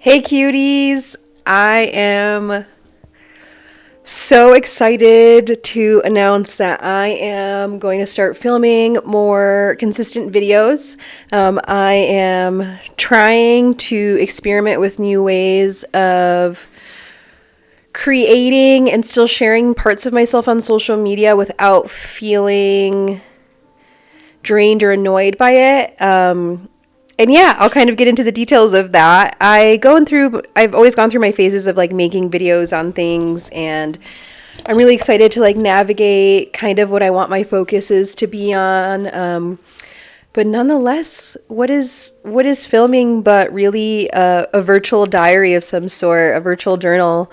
Hey cuties! I am so excited to announce that I am going to start filming more consistent videos. I am trying to experiment with new ways of creating and still sharing parts of myself on social media without feeling drained or annoyed by it. And yeah, I'll kind of get into the details of that. I've always gone through my phases of like making videos on things, and I'm really excited to like navigate kind of what I want my focuses to be on. But nonetheless, what is filming but really a virtual diary of some sort, a virtual journal.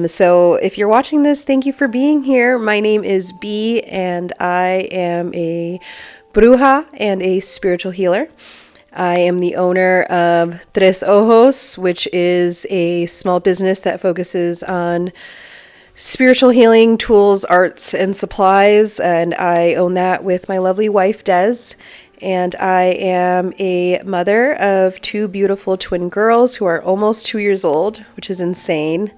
So if you're watching this, thank you for being here. My name is B, and I am a bruja and a spiritual healer. I am the owner of Tres Ojos, which is a small business that focuses on spiritual healing tools, arts, and supplies. And I own that with my lovely wife, Des. And I am a mother of two beautiful twin girls who are almost 2 years old, which is insane.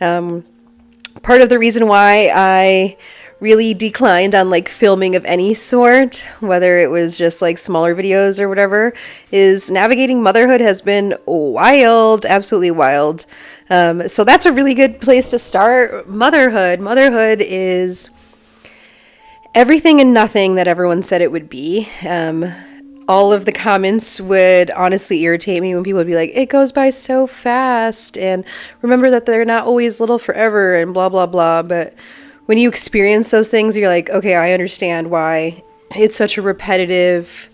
Part of the reason why I really declined on like filming of any sort, whether it was just like smaller videos or whatever, is navigating motherhood has been wild, absolutely wild. So that's a really good place to start. Motherhood is everything and nothing that everyone said it would be. All of the comments would honestly irritate me when people would be like, it goes by so fast, and remember that they're not always little forever, and blah, blah, blah. But when you experience those things, you're like, okay, I understand why it's such a repetitive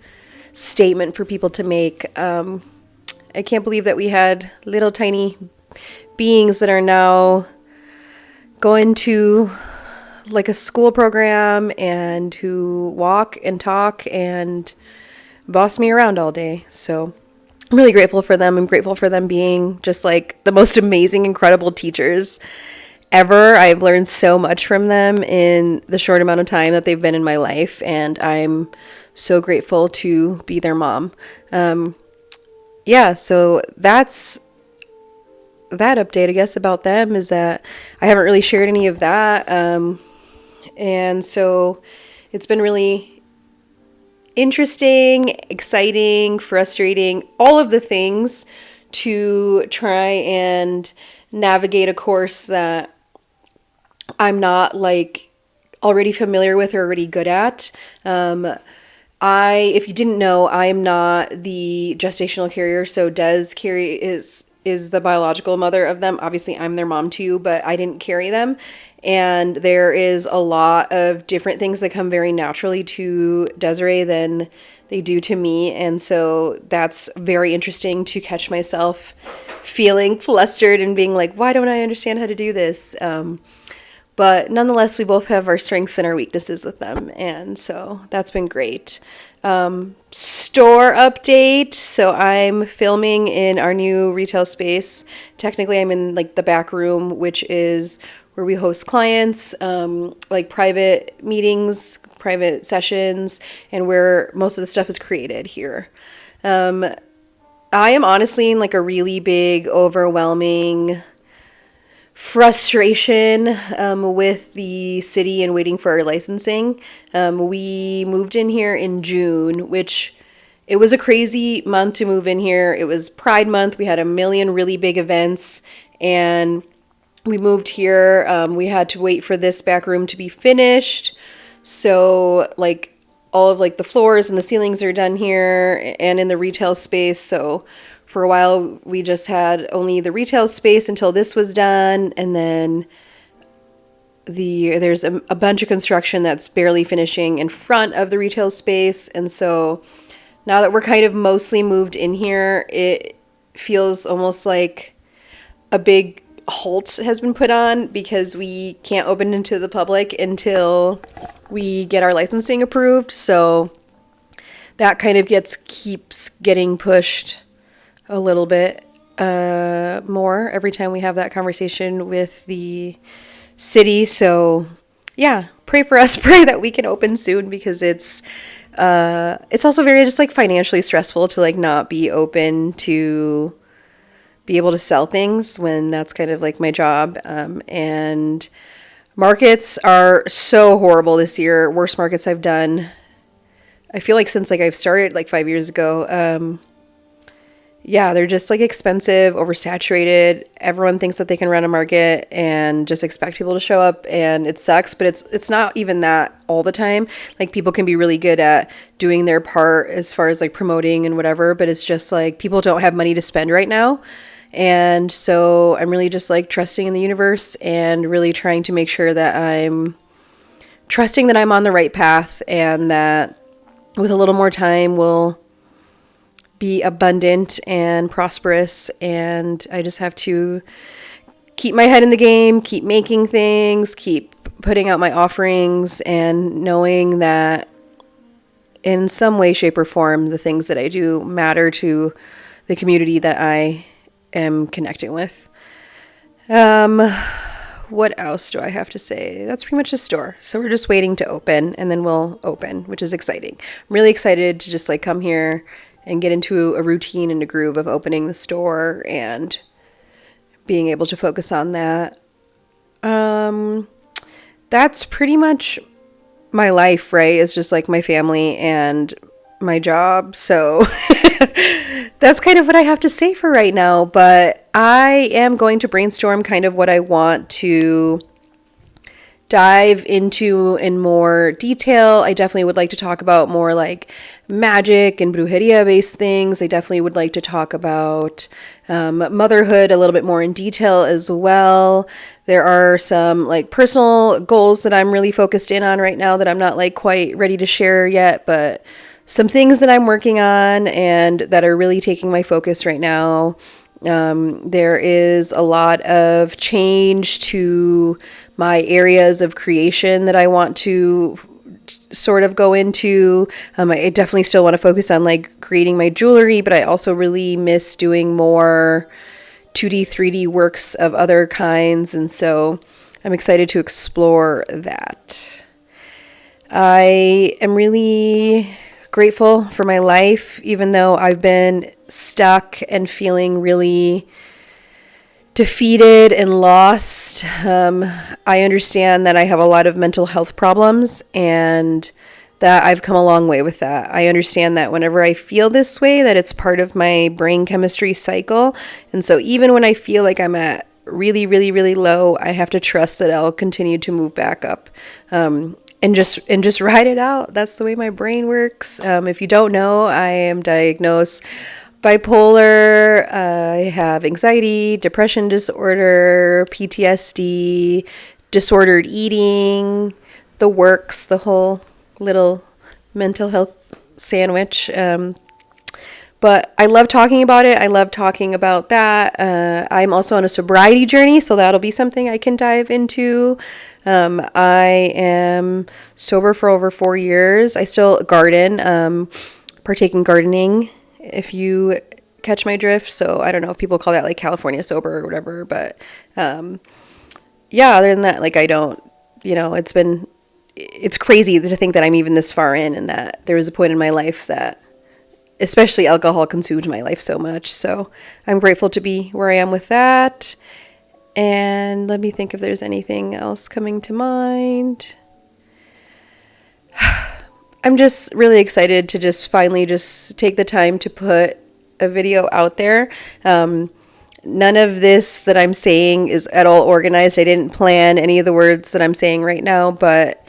statement for people to make. I can't believe that we had little tiny beings that are now going to like a school program and who walk and talk and boss me around all day. So I'm really grateful for them. I'm grateful for them being just like the most amazing, incredible teachers ever. I've learned so much from them in the short amount of time that they've been in my life, and I'm so grateful to be their mom. So that's that update, I guess, about them, is that I haven't really shared any of that. And so it's been really interesting, exciting, frustrating, all of the things to try and navigate a course that I'm not like already familiar with or already good at. If you didn't know, I am not the gestational carrier, so is the biological mother of them. Obviously, I'm their mom too, but I didn't carry them. And there is a lot of different things that come very naturally to Desiree than they do to me. And so that's very interesting to catch myself feeling flustered and being like, why don't I understand how to do this? But nonetheless, we both have our strengths and our weaknesses with them. And so that's been great. Store update. So I'm filming in our new retail space. Technically, I'm in like the back room, which is where we host clients, like private meetings, private sessions, and where most of the stuff is created here. I am honestly in like a really big, overwhelming frustration with the city and waiting for our licensing. We moved in here in June, which it was a crazy month to move in here. It was Pride Month. We had a million really big events, and we moved here. We had to wait for this back room to be finished. So like all of like the floors and the ceilings are done here and in the retail space. So for a while, we just had only the retail space until this was done, and then there's a bunch of construction that's barely finishing in front of the retail space. And so now that we're kind of mostly moved in here, it feels almost like a big halt has been put on because we can't open into the public until we get our licensing approved. So that kind of keeps getting pushed a little bit more every time we have that conversation with the city. So yeah, pray for us. Pray that we can open soon, because it's also very just like financially stressful to like not be open to be able to sell things when that's kind of like my job. And markets are so horrible this year. Worst markets I've done, I feel like, since like I've started like 5 years ago. Yeah, they're just like expensive, oversaturated. Everyone thinks that they can run a market and just expect people to show up, and it sucks, but it's not even that all the time. Like, people can be really good at doing their part as far as like promoting and whatever, but it's just like people don't have money to spend right now. And so I'm really just like trusting in the universe and really trying to make sure that I'm trusting that I'm on the right path, and that with a little more time we'll be abundant and prosperous. And I just have to keep my head in the game, keep making things, keep putting out my offerings, and knowing that in some way, shape, or form, the things that I do matter to the community that I am connecting with. What else do I have to say? That's pretty much the store. So we're just waiting to open, and then we'll open, which is exciting. I'm really excited to just like come here and get into a routine and a groove of opening the store and being able to focus on that. That's pretty much my life, right? It's just like my family and my job. So that's kind of what I have to say for right now. But I am going to brainstorm kind of what I want to dive into in more detail. I definitely would like to talk about more like magic and brujeria based things. I definitely would like to talk about motherhood a little bit more in detail as well. There are some like personal goals that I'm really focused in on right now that I'm not like quite ready to share yet, but some things that I'm working on and that are really taking my focus right now. There is a lot of change to my areas of creation that I want to sort of go into. I definitely still want to focus on like creating my jewelry, but I also really miss doing more 2D, 3D works of other kinds. And so I'm excited to explore that. I am really grateful for my life, even though I've been stuck and feeling really defeated and lost. I understand that I have a lot of mental health problems and that I've come a long way with that. I understand that whenever I feel this way, that it's part of my brain chemistry cycle. And so even when I feel like I'm at really, really, really low, I have to trust that I'll continue to move back up. And just ride it out. That's the way my brain works. If you don't know, I am diagnosed bipolar. I have anxiety, depression disorder, PTSD, disordered eating, the works, the whole little mental health sandwich. But I love talking about it. I love talking about that. I'm also on a sobriety journey, so that'll be something I can dive into. I am sober for over 4 years. I still garden, partake in gardening, if you catch my drift. So I don't know if people call that like California sober or whatever, but yeah, other than that, like I don't, it's crazy to think that I'm even this far in, and that there was a point in my life that especially alcohol consumed my life so much. So I'm grateful to be where I am with that. And let me think if there's anything else coming to mind. I'm just really excited to just finally just take the time to put a video out there. None of this that I'm saying is at all organized. I didn't plan any of the words that I'm saying right now, but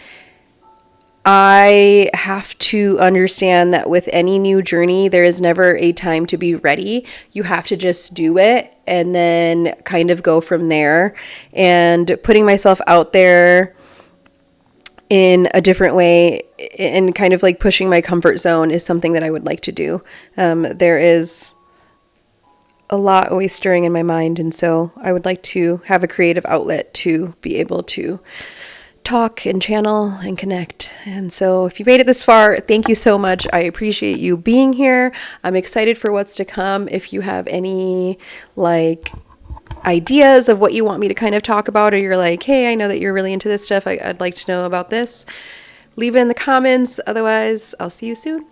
I have to understand that with any new journey, there is never a time to be ready. You have to just do it and then kind of go from there. And putting myself out there in a different way and kind of like pushing my comfort zone is something that I would like to do. There is a lot always stirring in my mind, and so I would like to have a creative outlet to be able to talk and channel and connect. And so if you made it this far, thank you so much. I appreciate you being here. I'm excited for what's to come. If you have any like ideas of what you want me to kind of talk about, or you're like, hey, I know that you're really into this stuff, I'd like to know about this, leave it in the comments. Otherwise, I'll see you soon.